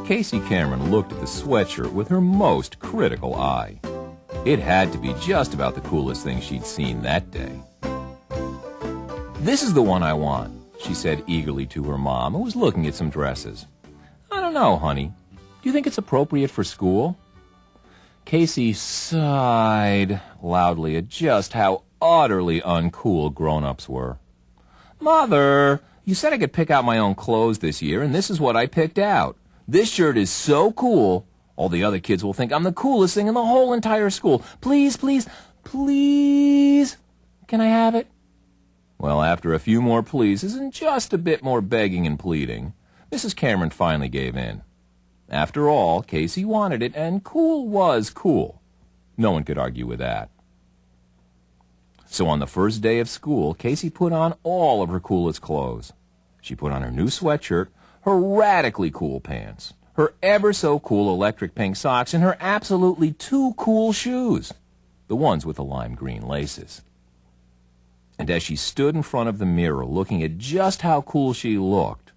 Casey Cameron looked at the sweatshirt with her most critical eye. It had to be just about the coolest thing she'd seen that day. "This is the one I want," she said eagerly to her mom, who was looking at some dresses. "I don't know, honey. Do you think it's appropriate for school?" Casey sighed loudly at just how utterly uncool grown-ups were. "Mother, you said I could pick out my own clothes this year, and this is what I picked out. This shirt is so cool, all the other kids will think I'm the coolest thing in the whole entire school. Please, please, please, can I have it?" Well, after a few more pleases and just a bit more begging and pleading, Mrs. Cameron finally gave in. After all, Casey wanted it, and cool was cool. No one could argue with that. So on the first day of school, Casey put on all of her coolest clothes. She put on her new sweatshirt, her radically cool pants, her ever-so-cool electric pink socks, and her absolutely too cool shoes, the ones with the lime green laces. And as she stood in front of the mirror looking at just how cool she looked,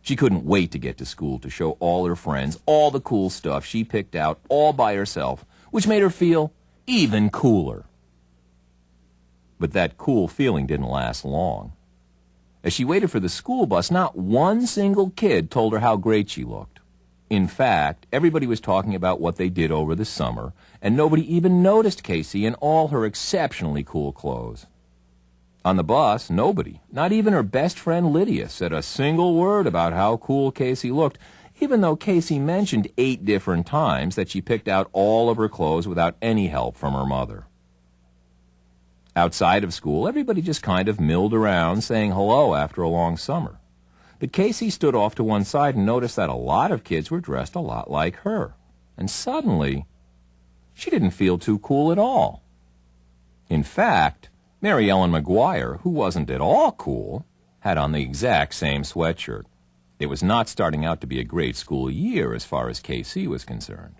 she couldn't wait to get to school to show all her friends all the cool stuff she picked out all by herself, which made her feel even cooler. But that cool feeling didn't last long. As she waited for the school bus, not one single kid told her how great she looked. In fact, everybody was talking about what they did over the summer, and nobody even noticed Casey in all her exceptionally cool clothes. On the bus, nobody, not even her best friend Lydia, said a single word about how cool Casey looked, even though Casey mentioned 8 different times that she picked out all of her clothes without any help from her mother. Outside of school, everybody just kind of milled around, saying hello after a long summer. But Casey stood off to one side and noticed that a lot of kids were dressed a lot like her. And suddenly, she didn't feel too cool at all. In fact, Mary Ellen McGuire, who wasn't at all cool, had on the exact same sweatshirt. It was not starting out to be a great school year as far as Casey was concerned.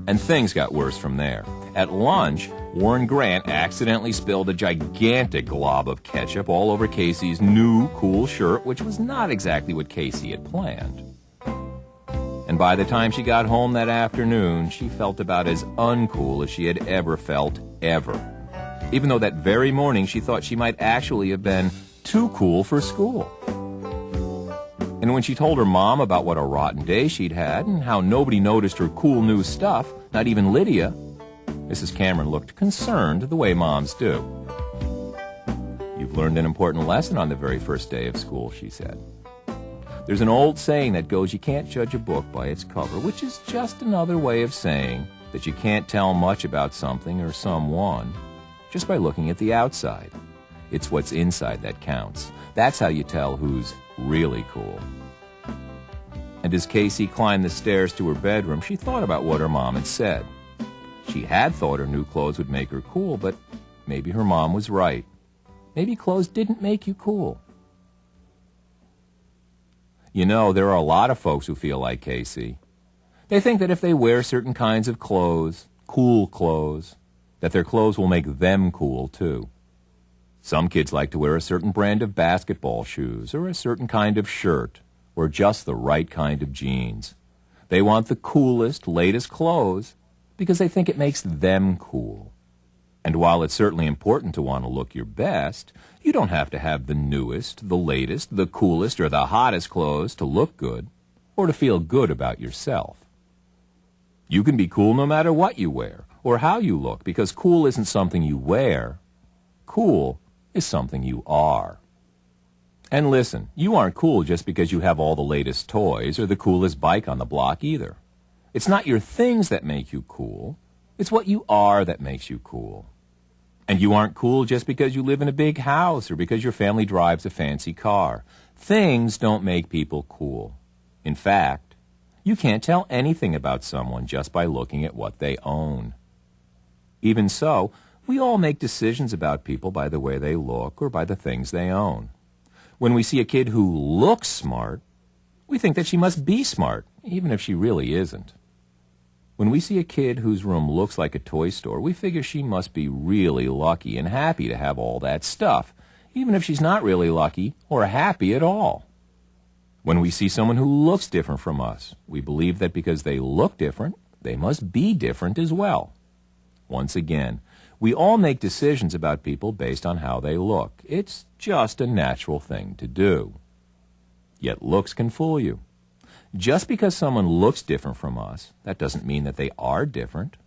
And things got worse from there. At lunch, Warren Grant accidentally spilled a gigantic glob of ketchup all over Casey's new cool shirt, which was not exactly what Casey had planned. And by the time she got home that afternoon, she felt about as uncool as she had ever felt, ever. Even though that very morning she thought she might actually have been too cool for school. And when she told her mom about what a rotten day she'd had and how nobody noticed her cool new stuff, not even Lydia, Mrs. Cameron looked concerned the way moms do. "You've learned an important lesson on the very first day of school," she said. "There's an old saying that goes, you can't judge a book by its cover, which is just another way of saying that you can't tell much about something or someone just by looking at the outside. It's what's inside that counts. That's how you tell who's really cool." And as Casey climbed the stairs to her bedroom, she thought about what her mom had said. She had thought her new clothes would make her cool, but maybe her mom was right. Maybe clothes didn't make you cool. You know, there are a lot of folks who feel like Casey. They think that if they wear certain kinds of clothes, cool clothes, that their clothes will make them cool too. Some kids like to wear a certain brand of basketball shoes, or a certain kind of shirt, or just the right kind of jeans. They want the coolest, latest clothes because they think it makes them cool. And while it's certainly important to want to look your best, you don't have to have the newest, the latest, the coolest, or the hottest clothes to look good, or to feel good about yourself. You can be cool no matter what you wear, or how you look, because cool isn't something you wear. Cool is something you are. And listen, you aren't cool just because you have all the latest toys or the coolest bike on the block either. It's not your things that make you cool. It's what you are that makes you cool. And you aren't cool just because you live in a big house or because your family drives a fancy car. Things don't make people cool. In fact, you can't tell anything about someone just by looking at what they own. Even so, we all make decisions about people by the way they look or by the things they own. When we see a kid who looks smart, we think that she must be smart, even if she really isn't. When we see a kid whose room looks like a toy store, we figure she must be really lucky and happy to have all that stuff, even if she's not really lucky or happy at all. When we see someone who looks different from us, we believe that because they look different, they must be different as well. Once again, we all make decisions about people based on how they look. It's just a natural thing to do. Yet looks can fool you. Just because someone looks different from us, that doesn't mean that they are different.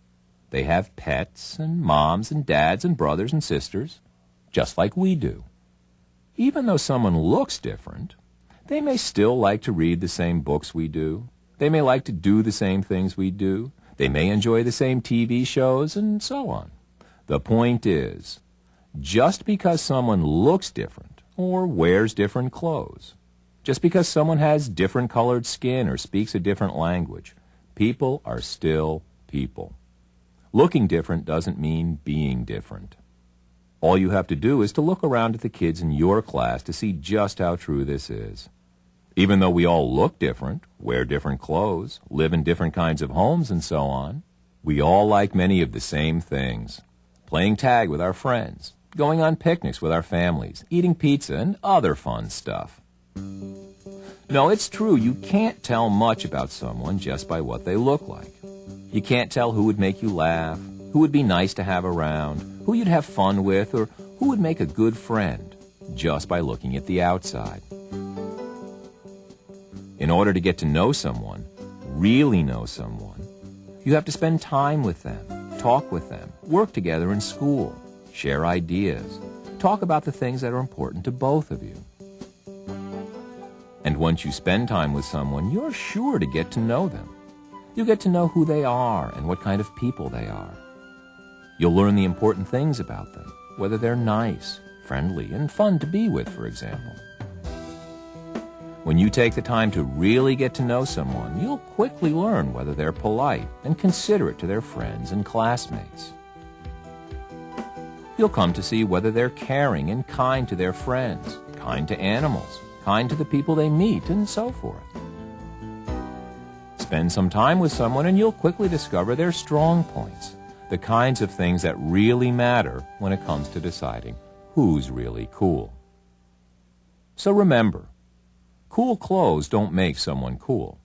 They have pets and moms and dads and brothers and sisters, just like we do. Even though someone looks different, they may still like to read the same books we do. They may like to do the same things we do. They may enjoy the same TV shows, and so on. The point is, just because someone looks different or wears different clothes, just because someone has different colored skin or speaks a different language, people are still people. Looking different doesn't mean being different. All you have to do is to look around at the kids in your class to see just how true this is. Even though we all look different, wear different clothes, live in different kinds of homes, and so on, we all like many of the same things. Playing tag with our friends, going on picnics with our families, eating pizza, and other fun stuff. No, it's true, you can't tell much about someone just by what they look like. You can't tell who would make you laugh, who would be nice to have around, who you'd have fun with, or who would make a good friend, just by looking at the outside. In order to get to know someone, really know someone, you have to spend time with them, talk with them, work together in school, share ideas, talk about the things that are important to both of you. And once you spend time with someone, you're sure to get to know them. You'll get to know who they are and what kind of people they are. You'll learn the important things about them, whether they're nice, friendly, and fun to be with, for example. When you take the time to really get to know someone, you'll quickly learn whether they're polite and considerate to their friends and classmates. You'll come to see whether they're caring and kind to their friends, kind to animals, kind to the people they meet, and so forth. Spend some time with someone and you'll quickly discover their strong points, the kinds of things that really matter when it comes to deciding who's really cool. So remember, cool clothes don't make someone cool.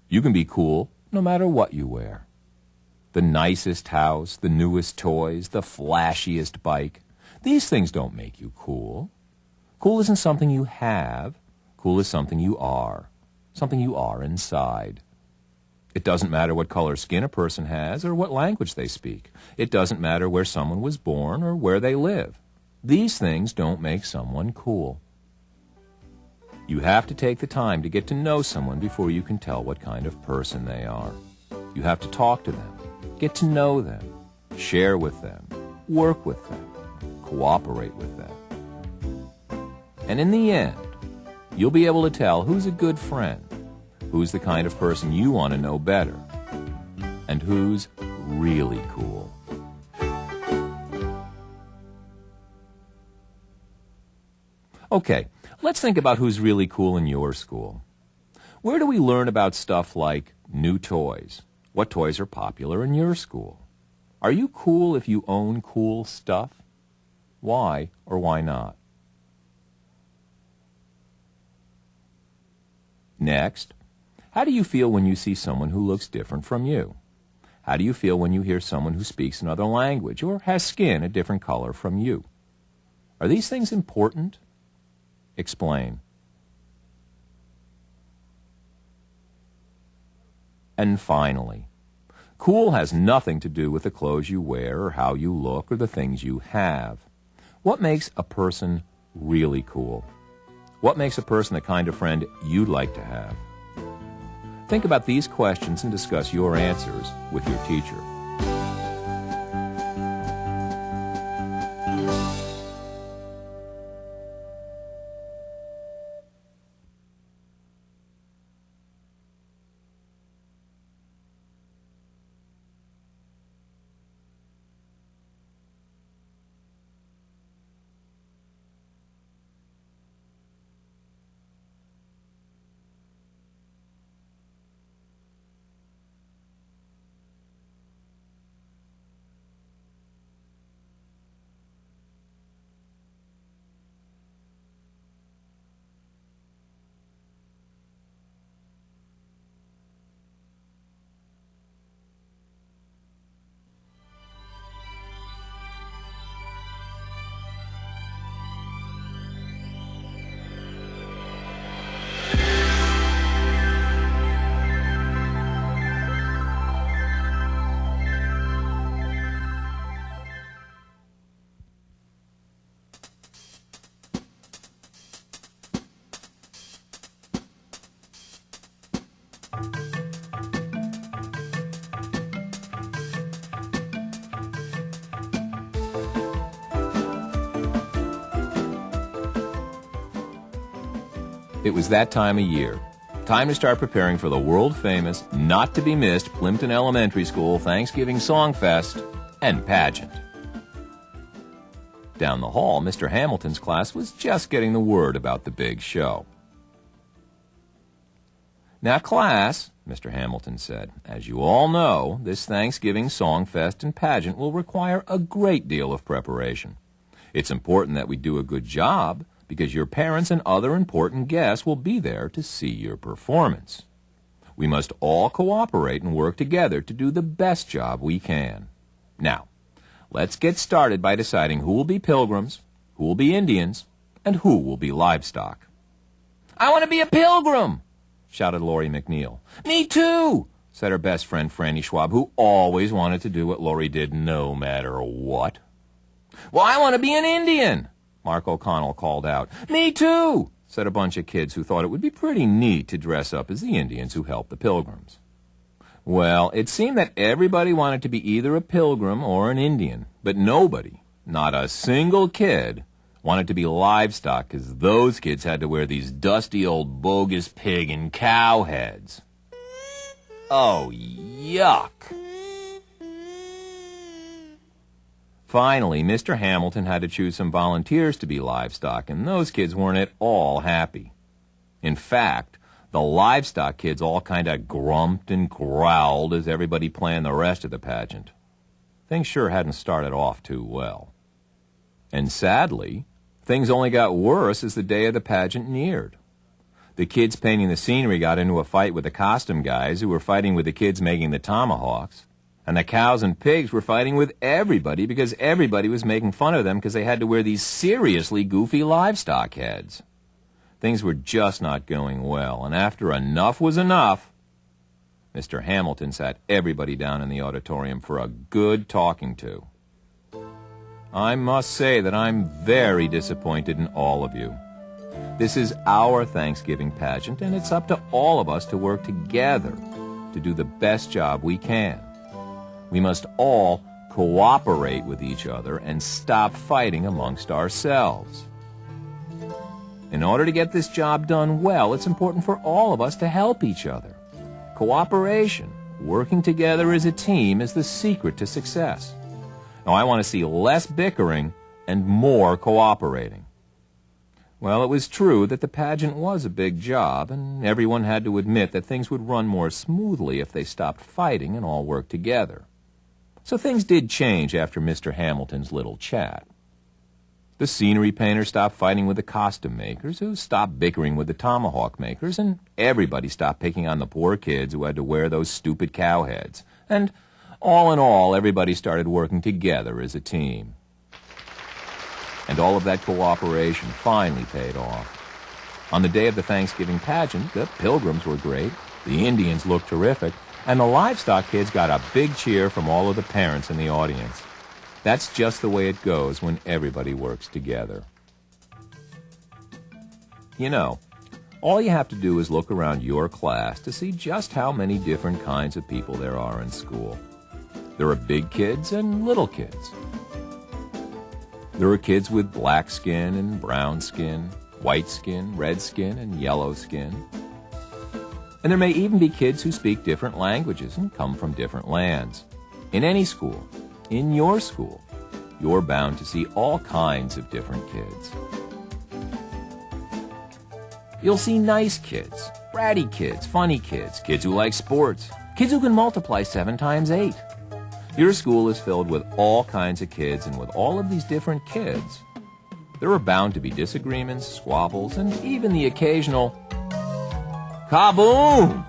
You can be cool no matter what you wear. The nicest house, the newest toys, the flashiest bike, these things don't make you cool. Cool isn't something you have. Cool is something you are inside. It doesn't matter what color skin a person has or what language they speak. It doesn't matter where someone was born or where they live. These things don't make someone cool. You have to take the time to get to know someone before you can tell what kind of person they are. You have to talk to them, get to know them, share with them, work with them, cooperate with them. And in the end, you'll be able to tell who's a good friend, who's the kind of person you want to know better, and who's really cool. Okay, let's think about who's really cool in your school. Where do we learn about stuff like new toys? What toys are popular in your school? Are you cool if you own cool stuff? Why or why not? Next, how do you feel when you see someone who looks different from you? How do you feel when you hear someone who speaks another language or has skin a different color from you? Are these things important? Explain. And finally, cool has nothing to do with the clothes you wear or how you look or the things you have. What makes a person really cool? What makes a person the kind of friend you'd like to have? Think about these questions and discuss your answers with your teacher. It was that time of year. Time to start preparing for the world-famous, not-to-be-missed Plimpton Elementary School Thanksgiving Song Fest and pageant. Down the hall, Mr. Hamilton's class was just getting the word about the big show. "Now, class," Mr. Hamilton said, "as you all know, this Thanksgiving Song Fest and pageant will require a great deal of preparation. It's important that we do a good job, because your parents and other important guests will be there to see your performance. We must all cooperate and work together to do the best job we can. Now, let's get started by deciding who will be pilgrims, who will be Indians, and who will be livestock." "I want to be a pilgrim!" shouted Laurie McNeil. "Me too!" said her best friend Franny Schwab, who always wanted to do what Laurie did no matter what. "Well, I want to be an Indian!" Mark O'Connell called out. "Me too," said a bunch of kids who thought it would be pretty neat to dress up as the Indians who helped the Pilgrims. Well, it seemed that everybody wanted to be either a pilgrim or an Indian, but nobody, not a single kid, wanted to be livestock, because those kids had to wear these dusty old bogus pig and cow heads. Oh, yuck! Finally, Mr. Hamilton had to choose some volunteers to be livestock, and those kids weren't at all happy. In fact, the livestock kids all kind of grumped and growled as everybody planned the rest of the pageant. Things sure hadn't started off too well. And sadly, things only got worse as the day of the pageant neared. The kids painting the scenery got into a fight with the costume guys who were fighting with the kids making the tomahawks. And the cows and pigs were fighting with everybody because everybody was making fun of them because they had to wear these seriously goofy livestock heads. Things were just not going well, and after enough was enough, Mr. Hamilton sat everybody down in the auditorium for a good talking to. "I must say that I'm very disappointed in all of you. This is our Thanksgiving pageant, and it's up to all of us to work together to do the best job we can. We must all cooperate with each other and stop fighting amongst ourselves. In order to get this job done well, it's important for all of us to help each other. Cooperation, working together as a team, is the secret to success. Now, I want to see less bickering and more cooperating." Well, it was true that the pageant was a big job, and everyone had to admit that things would run more smoothly if they stopped fighting and all worked together. So things did change after Mr. Hamilton's little chat. The scenery painters stopped fighting with the costume makers, who stopped bickering with the tomahawk makers, and everybody stopped picking on the poor kids who had to wear those stupid cow heads. And all in all, everybody started working together as a team. And all of that cooperation finally paid off. On the day of the Thanksgiving pageant, the Pilgrims were great, the Indians looked terrific, and the livestock kids got a big cheer from all of the parents in the audience. That's just the way it goes when everybody works together. You know, all you have to do is look around your class to see just how many different kinds of people there are in school. There are big kids and little kids. There are kids with black skin and brown skin, white skin, red skin, and yellow skin. And there may even be kids who speak different languages and come from different lands. In any school, in your school, you're bound to see all kinds of different kids. You'll see nice kids, bratty kids, funny kids, kids who like sports, kids who can multiply 7 times 8. Your school is filled with all kinds of kids, and with all of these different kids, there are bound to be disagreements, squabbles, and even the occasional kaboom!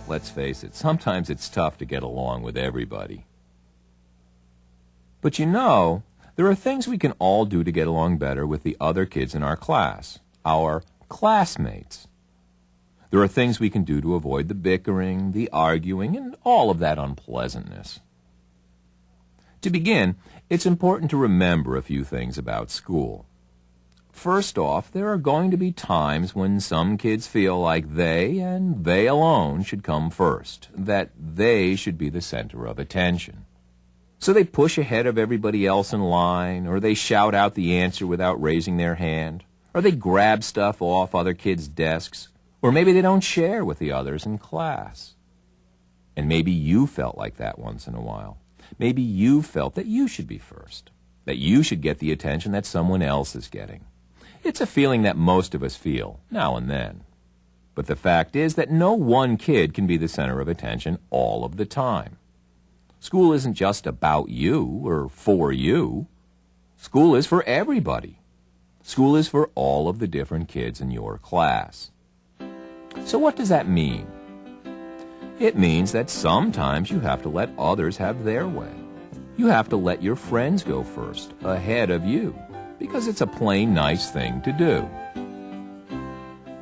Let's face it, sometimes it's tough to get along with everybody. But you know, there are things we can all do to get along better with the other kids in our class, our classmates. There are things we can do to avoid the bickering, the arguing, and all of that unpleasantness. To begin, it's important to remember a few things about school. First off, there are going to be times when some kids feel like they, and they alone, should come first, that they should be the center of attention. So they push ahead of everybody else in line, or they shout out the answer without raising their hand, Or they grab stuff off other kids' desks. Or maybe they don't share with the others in class. And maybe you felt like that once in a while. Maybe you felt that you should be first, that you should get the attention that someone else is getting. It's a feeling that most of us feel, now and then. But the fact is that no one kid can be the center of attention all of the time. School isn't just about you or for you. School is for everybody. School is for all of the different kids in your class. So what does that mean? It means that sometimes you have to let others have their way. You have to let your friends go first, ahead of you, because it's a plain nice thing to do.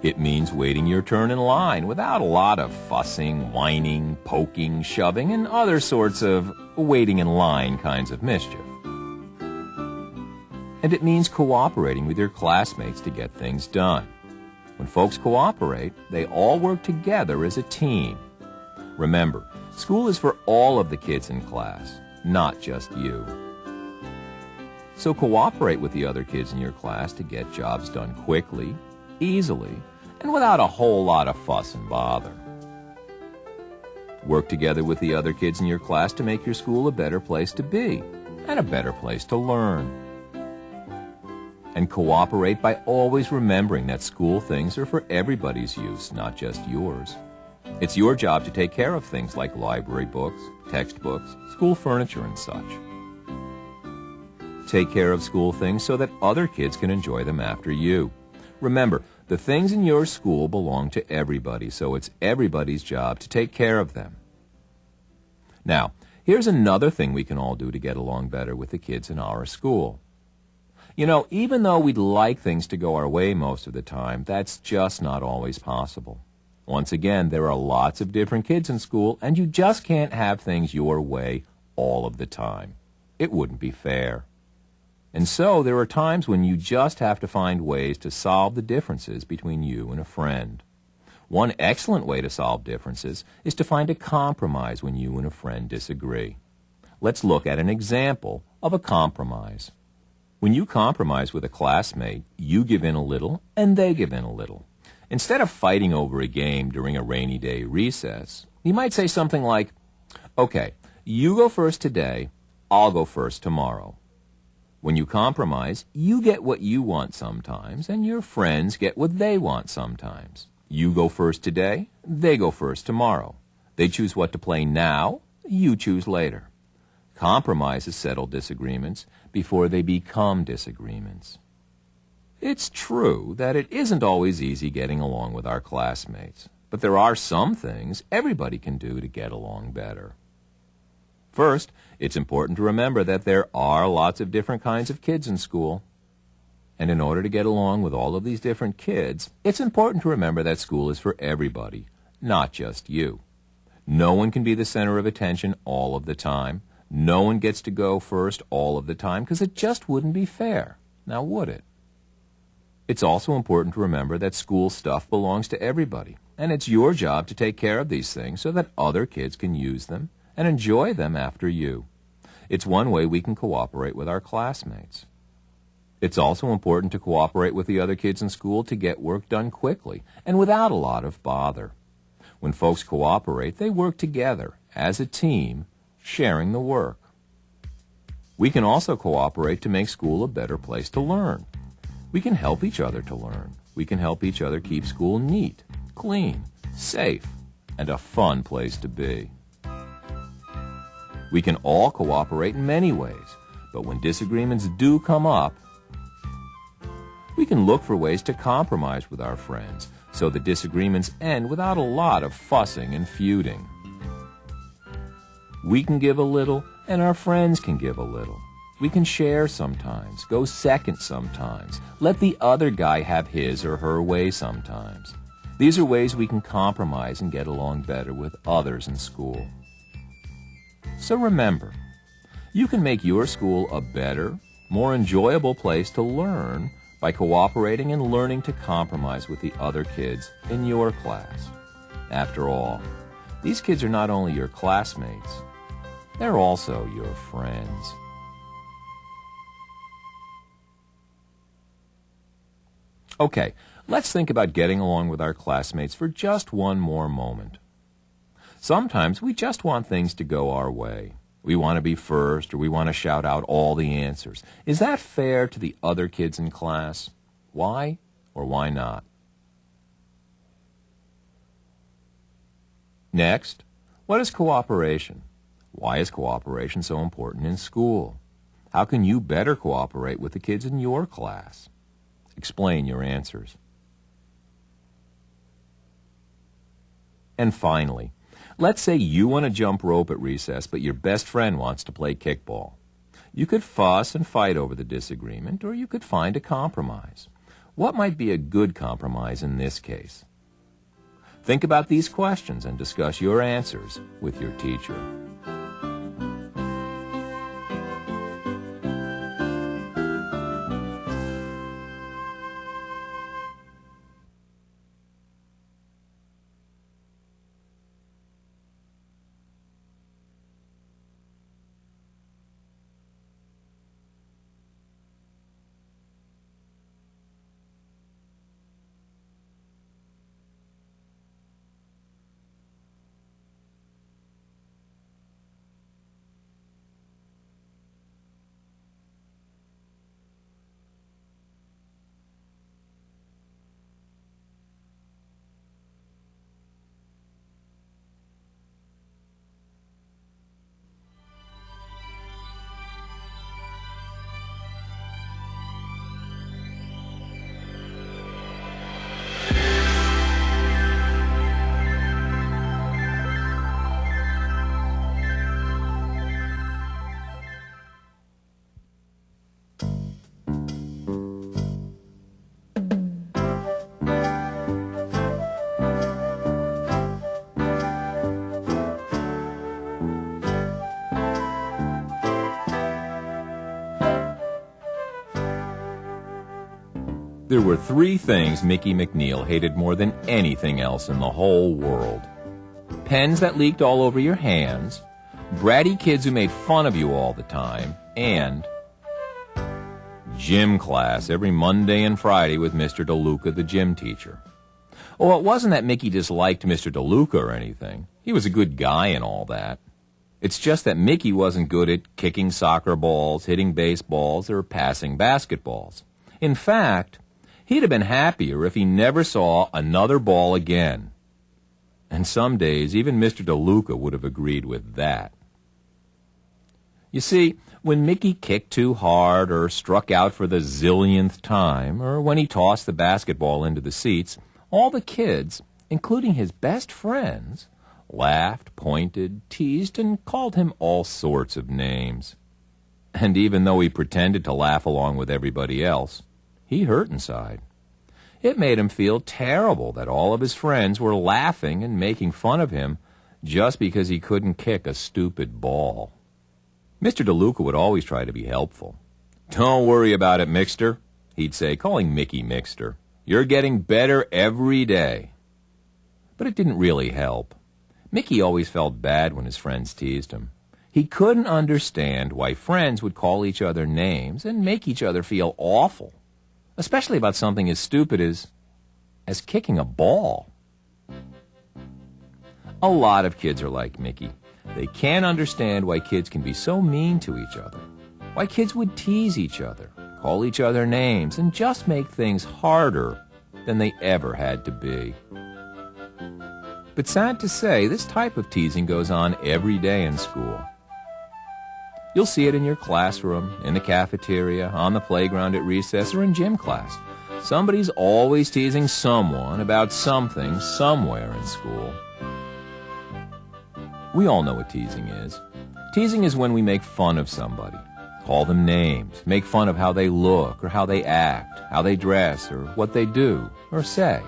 It means waiting your turn in line without a lot of fussing, whining, poking, shoving, and other sorts of waiting in line kinds of mischief. And it means cooperating with your classmates to get things done. When folks cooperate, they all work together as a team. Remember, school is for all of the kids in class, not just you. So cooperate with the other kids in your class to get jobs done quickly, easily, and without a whole lot of fuss and bother. Work together with the other kids in your class to make your school a better place to be and a better place to learn. And cooperate by always remembering that school things are for everybody's use, not just yours. It's your job to take care of things like library books, textbooks, school furniture, and such. Take care of school things so that other kids can enjoy them after you. Remember, the things in your school belong to everybody, so it's everybody's job to take care of them. Now, here's another thing we can all do to get along better with the kids in our school. You know, even though we'd like things to go our way most of the time, that's just not always possible. Once again, there are lots of different kids in school, and you just can't have things your way all of the time. It wouldn't be fair. And so there are times when you just have to find ways to solve the differences between you and a friend. One excellent way to solve differences is to find a compromise when you and a friend disagree. Let's look at an example of a compromise. When you compromise with a classmate, you give in a little and they give in a little. Instead of fighting over a game during a rainy day recess, you might say something like, "Okay, you go first today, I'll go first tomorrow." When you compromise, you get what you want sometimes, and your friends get what they want sometimes. You go first today, they go first tomorrow. They choose what to play now, you choose later. Compromises settle disagreements before they become disagreements. It's true that it isn't always easy getting along with our classmates, but there are some things everybody can do to get along better. First, it's important to remember that there are lots of different kinds of kids in school. And in order to get along with all of these different kids, it's important to remember that school is for everybody, not just you. No one can be the center of attention all of the time. No one gets to go first all of the time because it just wouldn't be fair. Now, would it? It's also important to remember that school stuff belongs to everybody, and it's your job to take care of these things so that other kids can use them and enjoy them after you. It's one way we can cooperate with our classmates. It's also important to cooperate with the other kids in school to get work done quickly and without a lot of bother. When folks cooperate, they work together as a team, sharing the work. We can also cooperate to make school a better place to learn. We can help each other to learn. We can help each other keep school neat, clean, safe, and a fun place to be. We can all cooperate in many ways, but when disagreements do come up, we can look for ways to compromise with our friends so the disagreements end without a lot of fussing and feuding. We can give a little, and our friends can give a little. We can share sometimes, go second sometimes, let the other guy have his or her way sometimes. These are ways we can compromise and get along better with others in school. So remember, you can make your school a better, more enjoyable place to learn by cooperating and learning to compromise with the other kids in your class. After all, these kids are not only your classmates, they're also your friends. Okay, let's think about getting along with our classmates for just one more moment. Sometimes we just want things to go our way. We want to be first, or we want to shout out all the answers. Is that fair to the other kids in class? Why or why not? Next, what is cooperation? Why is cooperation so important in school? How can you better cooperate with the kids in your class? Explain your answers. And finally, let's say you want to jump rope at recess, but your best friend wants to play kickball. You could fuss and fight over the disagreement, or you could find a compromise. What might be a good compromise in this case? Think about these questions and discuss your answers with your teacher. There were 3 things Mickey McNeil hated more than anything else in the whole world. Pens that leaked all over your hands, bratty kids who made fun of you all the time, and gym class every Monday and Friday with Mr. DeLuca, the gym teacher. Oh, it wasn't that Mickey disliked Mr. DeLuca or anything. He was a good guy and all that. It's just that Mickey wasn't good at kicking soccer balls, hitting baseballs, or passing basketballs. In fact, he'd have been happier if he never saw another ball again. And some days, even Mr. DeLuca would have agreed with that. You see, when Mickey kicked too hard or struck out for the zillionth time, or when he tossed the basketball into the seats, all the kids, including his best friends, laughed, pointed, teased, and called him all sorts of names. And even though he pretended to laugh along with everybody else, he hurt inside. It made him feel terrible that all of his friends were laughing and making fun of him just because he couldn't kick a stupid ball. Mr. DeLuca would always try to be helpful. "Don't worry about it, Mixter," he'd say, calling Mickey Mixter. "You're getting better every day." But it didn't really help. Mickey always felt bad when his friends teased him. He couldn't understand why friends would call each other names and make each other feel awful, especially about something as stupid as kicking a ball. A lot of kids are like Mickey. They can't understand why kids can be so mean to each other, why kids would tease each other, call each other names, and just make things harder than they ever had to be. But sad to say, this type of teasing goes on every day in school. You'll see it in your classroom, in the cafeteria, on the playground at recess, or in gym class. Somebody's always teasing someone about something somewhere in school. We all know what teasing is. Teasing is when we make fun of somebody, call them names, make fun of how they look or how they act, how they dress, or what they do or say.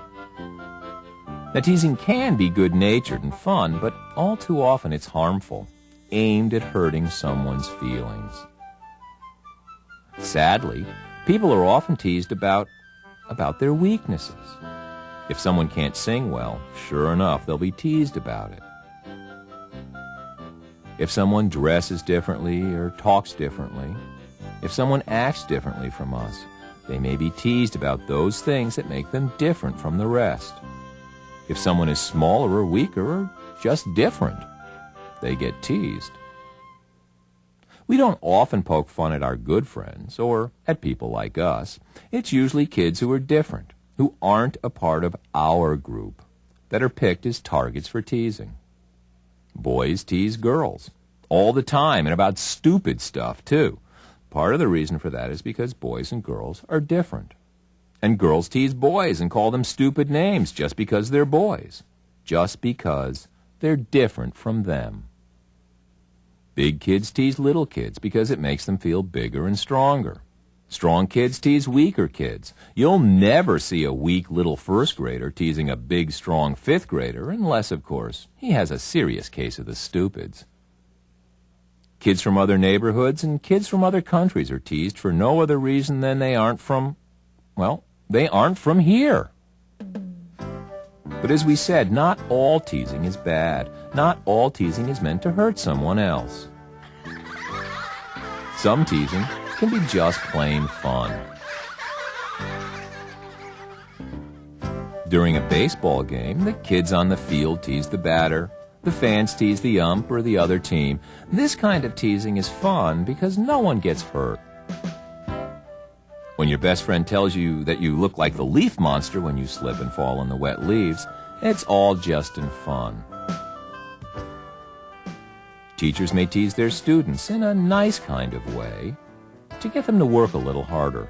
Now, teasing can be good-natured and fun, but all too often it's harmful, aimed at hurting someone's feelings. Sadly, people are often teased about their weaknesses. If someone can't sing well, sure enough, they'll be teased about it. If someone dresses differently or talks differently, if someone acts differently from us, They may be teased about those things that make them different from the rest. If someone is smaller or weaker or just different, they get teased. We don't often poke fun at our good friends or at people like us. It's usually kids who are different, who aren't a part of our group, that are picked as targets for teasing. Boys tease girls all the time and about stupid stuff, too. Part of the reason for that is because boys and girls are different. And girls tease boys and call them stupid names just because they're boys, just because they're different from them. Big kids tease little kids because it makes them feel bigger and stronger. Strong kids tease weaker kids. You'll never see a weak little first grader teasing a big, strong fifth grader, unless, of course, he has a serious case of the stupids. Kids from other neighborhoods and kids from other countries are teased for no other reason than they aren't from here. But as we said, not all teasing is bad. Not all teasing is meant to hurt someone else. Some teasing can be just plain fun. During a baseball game, the kids on the field tease the batter. The fans tease the ump or the other team. This kind of teasing is fun because no one gets hurt. When your best friend tells you that you look like the leaf monster when you slip and fall in the wet leaves, it's all just in fun. Teachers may tease their students in a nice kind of way to get them to work a little harder.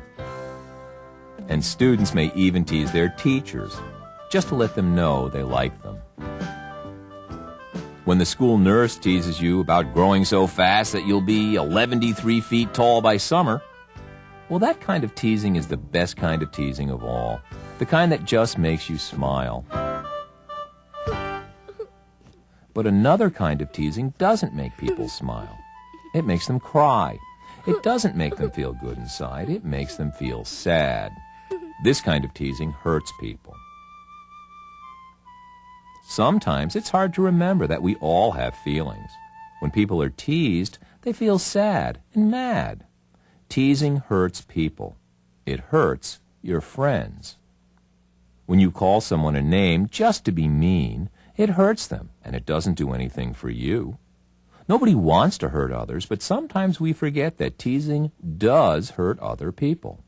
And students may even tease their teachers just to let them know they like them. When the school nurse teases you about growing so fast that you'll be 113 feet tall by summer, well, that kind of teasing is the best kind of teasing of all, the kind that just makes you smile. But another kind of teasing doesn't make people smile. It makes them cry. It doesn't make them feel good inside. It makes them feel sad. This kind of teasing hurts people. Sometimes it's hard to remember that we all have feelings. When people are teased, they feel sad and mad. Teasing hurts people. It hurts your friends. When you call someone a name just to be mean, it hurts them, and it doesn't do anything for you. Nobody wants to hurt others, but sometimes we forget that teasing does hurt other people.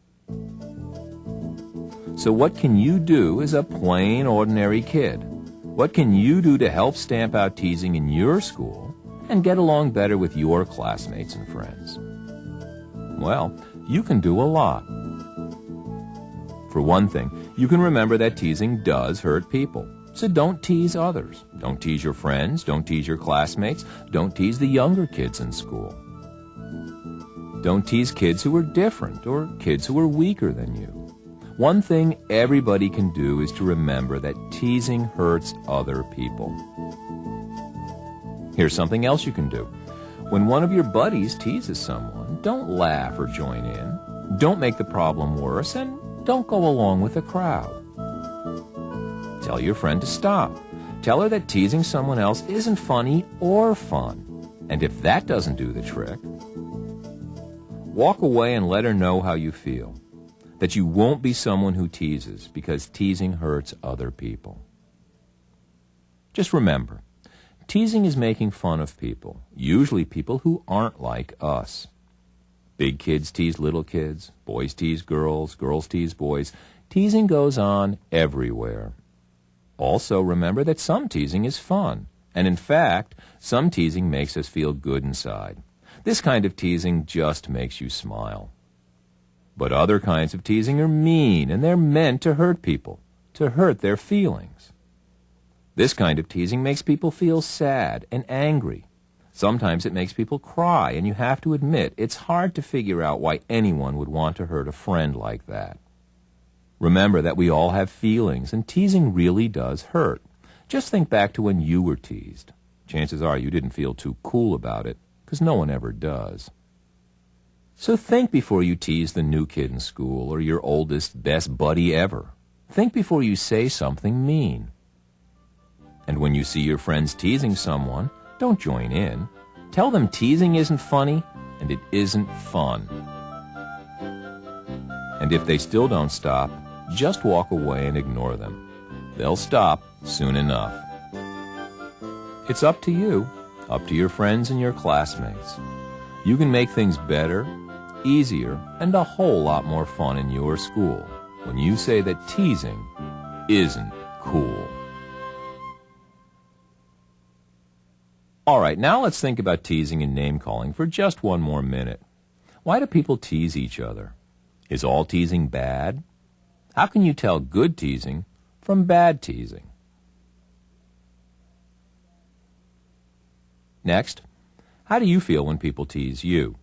So what can you do as a plain, ordinary kid? What can you do to help stamp out teasing in your school and get along better with your classmates and friends? Well, you can do a lot. For one thing, you can remember that teasing does hurt people. So don't tease others. Don't tease your friends. Don't tease your classmates. Don't tease the younger kids in school. Don't tease kids who are different or kids who are weaker than you. One thing everybody can do is to remember that teasing hurts other people. Here's something else you can do. When one of your buddies teases someone, don't laugh or join in. Don't make the problem worse, and don't go along with the crowd. Tell your friend to stop. Tell her that teasing someone else isn't funny or fun. And if that doesn't do the trick, walk away and let her know how you feel. That you won't be someone who teases, because teasing hurts other people. Just remember, teasing is making fun of people, usually people who aren't like us. Big kids tease little kids, boys tease girls, girls tease boys. Teasing goes on everywhere. Also, remember that some teasing is fun, and in fact, some teasing makes us feel good inside. This kind of teasing just makes you smile. But other kinds of teasing are mean, and they're meant to hurt people, to hurt their feelings. This kind of teasing makes people feel sad and angry. Sometimes it makes people cry, and you have to admit it's hard to figure out why anyone would want to hurt a friend like that. Remember that we all have feelings, and teasing really does hurt. Just think back to when you were teased. Chances are you didn't feel too cool about it, because no one ever does. So think before you tease the new kid in school or your oldest, best buddy ever. Think before you say something mean. And when you see your friends teasing someone, don't join in. Tell them teasing isn't funny and it isn't fun. And if they still don't stop, just walk away and ignore them. They'll stop soon enough. It's up to you, up to your friends and your classmates. You can make things better, easier, and a whole lot more fun in your school when you say that teasing isn't cool. All right, now let's think about teasing and name-calling for just one more minute. Why do people tease each other? Is all teasing bad? How can you tell good teasing from bad teasing? Next, how do you feel when people tease you?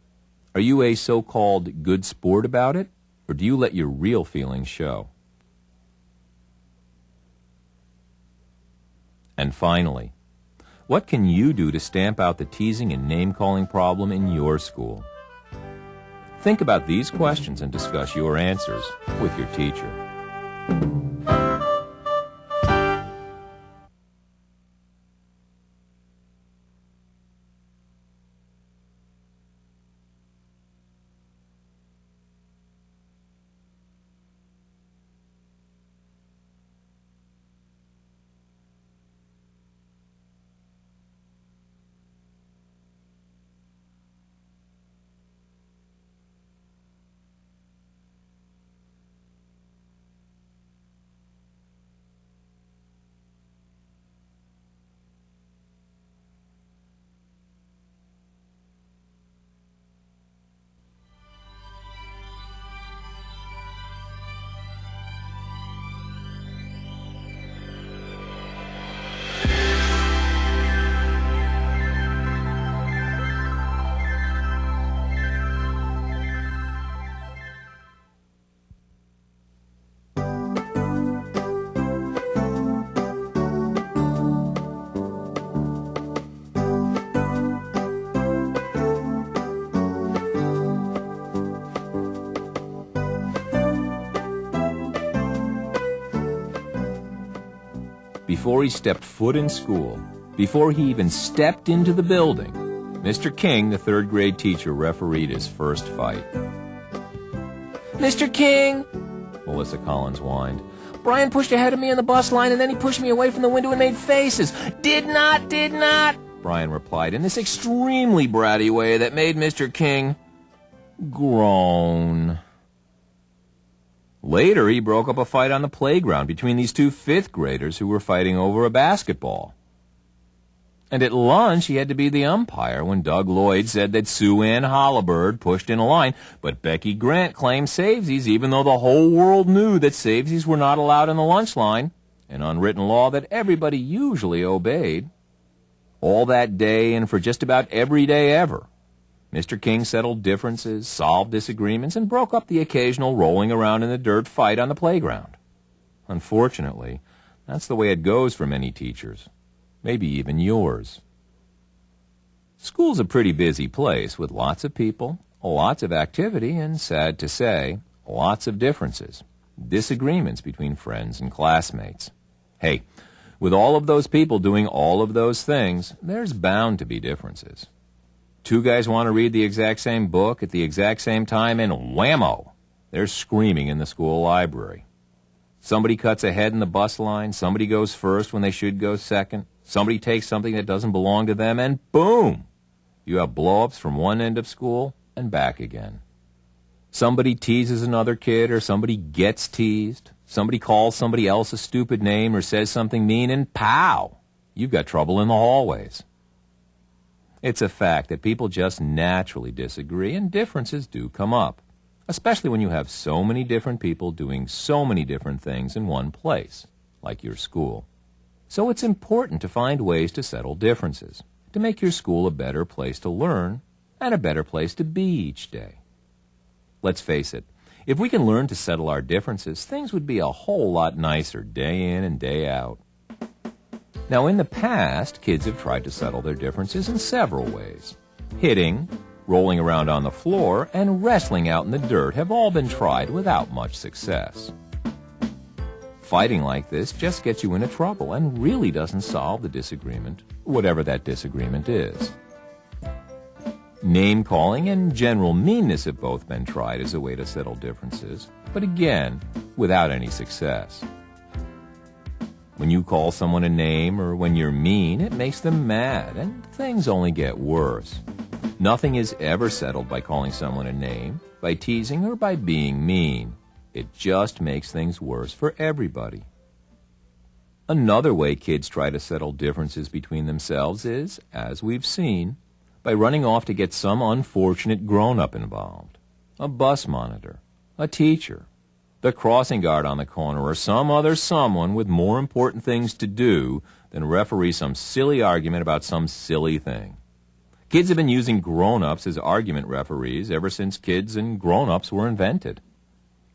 Are you a so-called good sport about it, or do you let your real feelings show? And finally, what can you do to stamp out the teasing and name-calling problem in your school? Think about these questions and discuss your answers with your teacher. Before he stepped foot in school, before he even stepped into the building, Mr. King, the third-grade teacher, refereed his first fight. Mr. King, Melissa Collins whined. Brian pushed ahead of me on the bus line, and then he pushed me away from the window and made faces. Did not, Brian replied in this extremely bratty way that made Mr. King groan. Later, he broke up a fight on the playground between these two fifth-graders who were fighting over a basketball. And at lunch, he had to be the umpire when Doug Lloyd said that Sue Ann Hollibird pushed in a line, but Becky Grant claimed savesies even though the whole world knew that savesies were not allowed in the lunch line, an unwritten law that everybody usually obeyed. All that day and for just about every day ever, Mr. King settled differences, solved disagreements, and broke up the occasional rolling around in the dirt fight on the playground. Unfortunately, that's the way it goes for many teachers, maybe even yours. School's a pretty busy place with lots of people, lots of activity, and, sad to say, lots of differences, disagreements between friends and classmates. Hey, with all of those people doing all of those things, there's bound to be differences. Two guys want to read the exact same book at the exact same time, and whammo, they're screaming in the school library. Somebody cuts ahead in the bus line, somebody goes first when they should go second, somebody takes something that doesn't belong to them, and boom! You have blow-ups from one end of school and back again. Somebody teases another kid, or somebody gets teased. Somebody calls somebody else a stupid name or says something mean, and pow! You've got trouble in the hallways. It's a fact that people just naturally disagree, and differences do come up, especially when you have so many different people doing so many different things in one place, like your school. So it's important to find ways to settle differences, to make your school a better place to learn and a better place to be each day. Let's face it, if we can learn to settle our differences, things would be a whole lot nicer day in and day out. Now, in the past, kids have tried to settle their differences in several ways. Hitting, rolling around on the floor, and wrestling out in the dirt have all been tried without much success. Fighting like this just gets you into trouble and really doesn't solve the disagreement, whatever that disagreement is. Name-calling and general meanness have both been tried as a way to settle differences, but again, without any success. When you call someone a name or when you're mean, it makes them mad, and things only get worse. Nothing is ever settled by calling someone a name, by teasing, or by being mean. It just makes things worse for everybody. Another way kids try to settle differences between themselves is, as we've seen, by running off to get some unfortunate grown-up involved. A bus monitor, a teacher, the crossing guard on the corner, or some other someone with more important things to do than referee some silly argument about some silly thing. Kids have been using grown-ups as argument referees ever since kids and grown-ups were invented.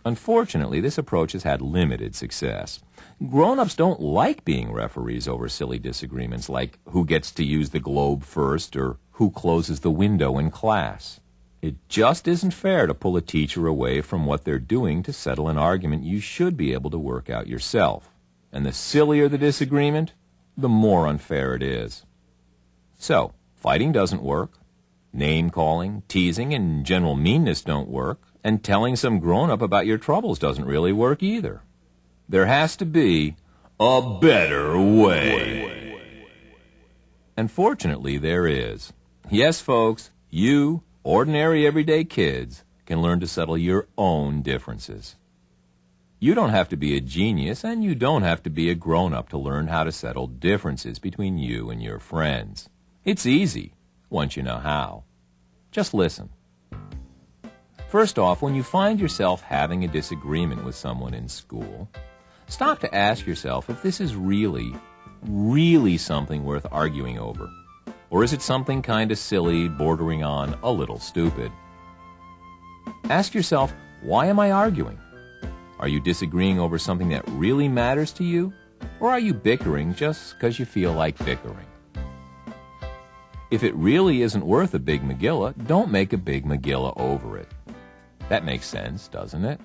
Unfortunately, this approach has had limited success. Grown-ups don't like being referees over silly disagreements like who gets to use the globe first or who closes the window in class. It just isn't fair to pull a teacher away from what they're doing to settle an argument you should be able to work out yourself. And the sillier the disagreement, the more unfair it is. So, fighting doesn't work. Name-calling, teasing, and general meanness don't work. And telling some grown-up about your troubles doesn't really work either. There has to be a better way. And fortunately, there is. Yes, folks, you, ordinary everyday kids, can learn to settle your own differences. You don't have to be a genius, and you don't have to be a grown-up to learn how to settle differences between you and your friends. It's easy, once you know how. Just listen. First off, when you find yourself having a disagreement with someone in school, stop to ask yourself if this is really something worth arguing over. Or is it something kind of silly, bordering on a little stupid? Ask yourself, why am I arguing? Are you disagreeing over something that really matters to you? Or are you bickering just because you feel like bickering? If it really isn't worth a big Megillah, don't make a big Megillah over it. That makes sense, doesn't it?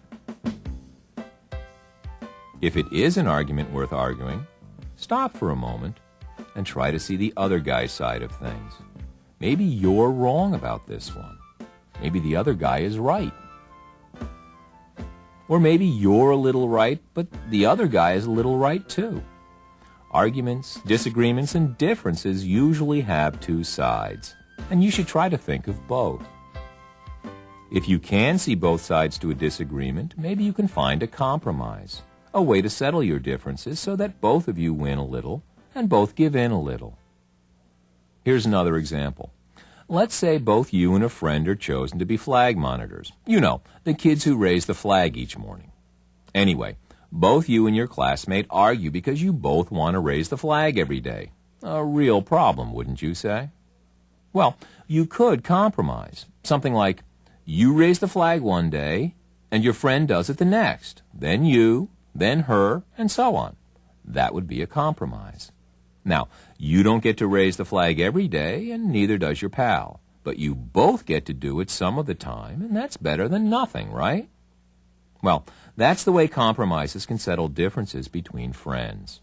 If it is an argument worth arguing, stop for a moment and try to see the other guy's side of things. Maybe you're wrong about this one. Maybe the other guy is right. Or maybe you're a little right, but the other guy is a little right too. Arguments, disagreements, and differences usually have two sides, and you should try to think of both. If you can see both sides to a disagreement, maybe you can find a compromise, a way to settle your differences so that both of you win a little and both give in a little. Here's another example. Let's say both you and a friend are chosen to be flag monitors. You know, the kids who raise the flag each morning. Anyway, both you and your classmate argue because you both want to raise the flag every day. A real problem, wouldn't you say? Well, you could compromise. Something like, you raise the flag one day, and your friend does it the next. Then you, then her, and so on. That would be a compromise. Now, you don't get to raise the flag every day, and neither does your pal. But you both get to do it some of the time, and that's better than nothing, right? Well, that's the way compromises can settle differences between friends.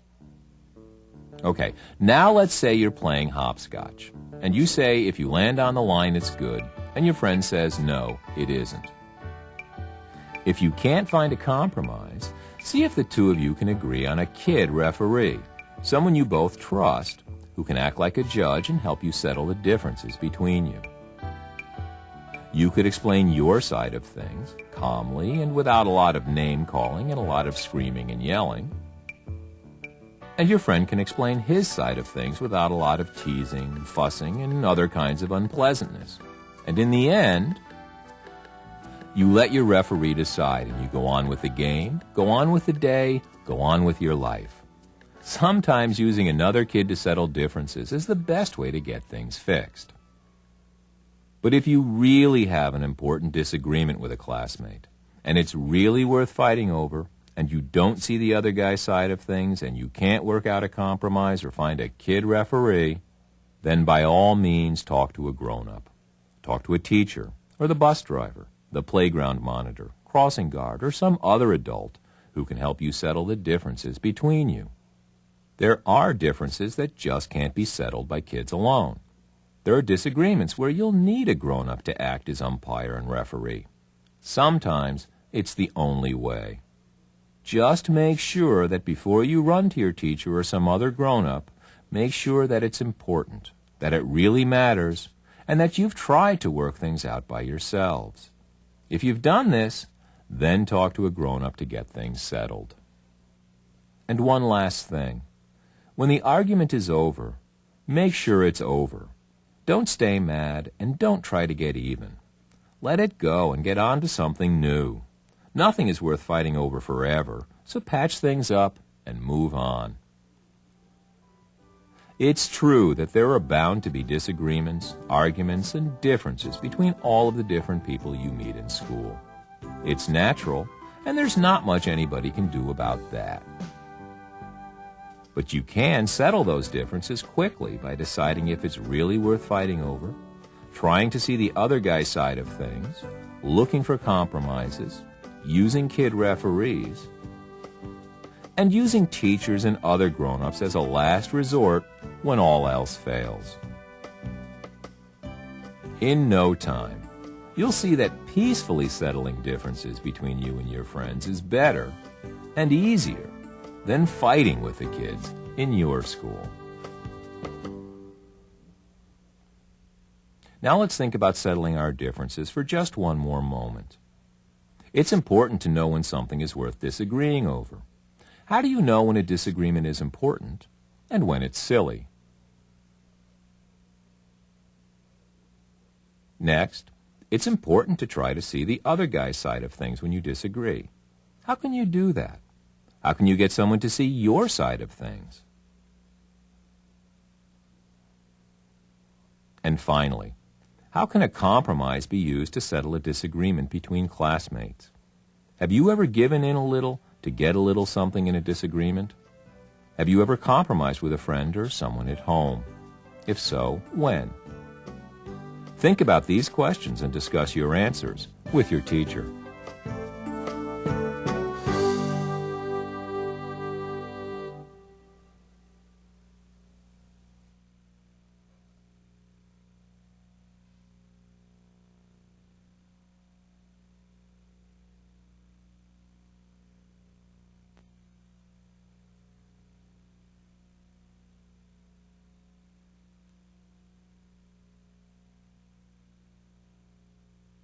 Okay, now let's say you're playing hopscotch, and you say if you land on the line it's good, and your friend says no, it isn't. If you can't find a compromise, see if the two of you can agree on a kid referee, someone you both trust, who can act like a judge and help you settle the differences between you. You could explain your side of things, calmly and without a lot of name-calling and a lot of screaming and yelling. And your friend can explain his side of things without a lot of teasing, fussing, and other kinds of unpleasantness. And in the end, you let your referee decide, and you go on with the game, go on with the day, go on with your life. Sometimes using another kid to settle differences is the best way to get things fixed. But if you really have an important disagreement with a classmate, and it's really worth fighting over, and you don't see the other guy's side of things, and you can't work out a compromise or find a kid referee, then by all means talk to a grown-up. Talk to a teacher, or the bus driver, the playground monitor, crossing guard, or some other adult who can help you settle the differences between you. There are differences that just can't be settled by kids alone. There are disagreements where you'll need a grown-up to act as umpire and referee. Sometimes It's the only way. Just make sure that before you run to your teacher or some other grown-up, make sure that it's important, that it really matters, and that you've tried to work things out by yourselves. If you've done this, then talk to a grown-up to get things settled. And one last thing. When the argument is over, make sure it's over. Don't stay mad, and don't try to get even. Let it go and get on to something new. Nothing is worth fighting over forever, so patch things up and move on. It's true that there are bound to be disagreements, arguments, and differences between all of the different people you meet in school. It's natural, and there's not much anybody can do about that. But you can settle those differences quickly by deciding if it's really worth fighting over, trying to see the other guy's side of things, looking for compromises, using kid referees, and using teachers and other grown-ups as a last resort when all else fails. In no time, you'll see that peacefully settling differences between you and your friends is better and easier than fighting with the kids in your school. Now let's think about settling our differences for just one more moment. It's important to know when something is worth disagreeing over. How do you know when a disagreement is important and when it's silly? Next, it's important to try to see the other guy's side of things when you disagree. How can you do that? How can you get someone to see your side of things? And finally, how can a compromise be used to settle a disagreement between classmates? Have you ever given in a little to get a little something in a disagreement? Have you ever compromised with a friend or someone at home? If so, when? Think about these questions and discuss your answers with your teacher.